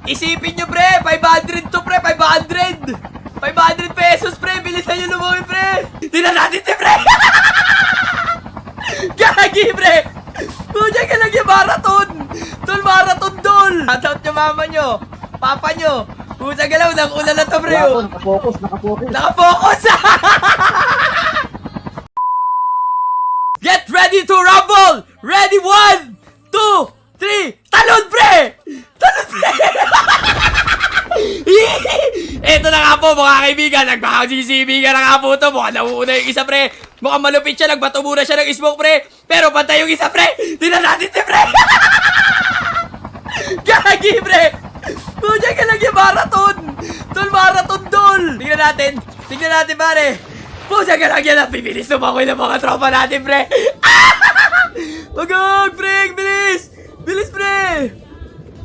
Isipin nyo, pre. 500 to, pre. 500. 500 pesos, pre. Bilisan nyo lumuwi, pre. Tingnan natin, pre. Gagi, pre. Pucha ka lang yung marathon. Tol, marathon, tol. Shoutout nyo mama nyo. Papa nyo. Pucha ka lang. Unang-una na to, pre. Nakapokus. Nakapokus. Get ready to rumble. Ready, 1, 2, 3. Talon, pre. Talon, pre. Ito na nga po, mga kaibigan. Nagpaka-GCB ka na nga po ito. Mukhang nauuna yung isa, pre. Mukhang malupit siya. Nagbato muna siya ng smoke, pre. Pero pantay yung isa, pre. Tingnan natin si pre. Gagi, pre. Pucha ka lang yung marathon. Tol, marathon, tol. Tingnan natin, pare. Pucha ka lang yan. Bibilis lumakoy ng mga tropa natin, pre. Magag, pre. Bilis. Bilis, pre.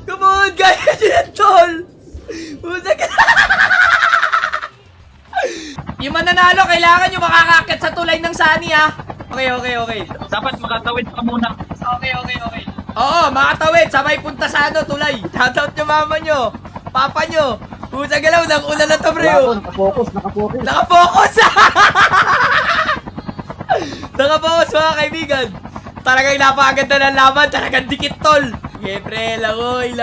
Come on, gaya yan, tol. Pucha ka. Yung mananalo, kailangan yung makakakit sa tulay ng Sunny, ha? Okay. Dapat makatawid ka muna. Okay. Oo, makatawid. Sabay punta sa tulay. Shoutout nyo mama nyo. Papa nyo. Pucha galaw, unang-una na to, bro. Nakapokus. Nakapokus! Nakapokus, mga kaibigan. Talagang napakaganda ng laban. Talagang dikit, tol. Okay, pre. Langoy.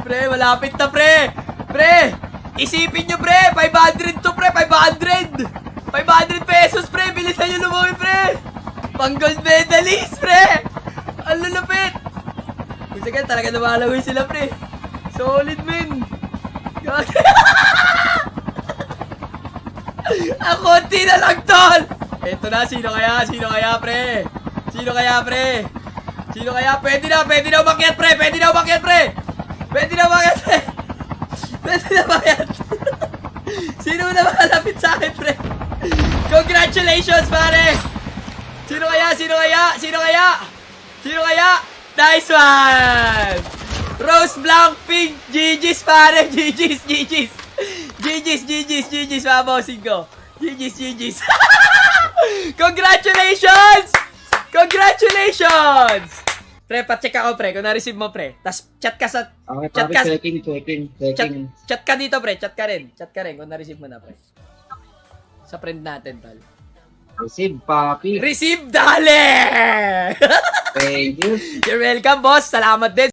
Pre, malapit na, pre. Pre, isipin nyo, pre. 500 to, pre. 500 pesos, pre. Bilisan nyo lumuwi, pre. Pang gold medalist, pre. Ang lulupit. Pucha ka, talaga namalagoy sila, pre. Solid, men. Ang konti na lang, tol. Eto na, sino kaya, pre? Pwede na umakyat, pre. Sino na makalapit sa akin, pre? Congratulations, pare. Sino kaya? Nice one! Rose Blanc Pink! GG's, pare! GG's, mga bossing ko! GG's! Congratulations! Pre, pa-check ako, pre, kung na-receive mo, pre. Tas chat ka sa... Okay, Chat pare, ka... checking. Chat ka dito, pre. Chat ka rin kung na-receive mo na, pre. Sa friend natin, tal. Receive, papi. Receive, dale! Thank you. You're welcome, boss. Salamat din.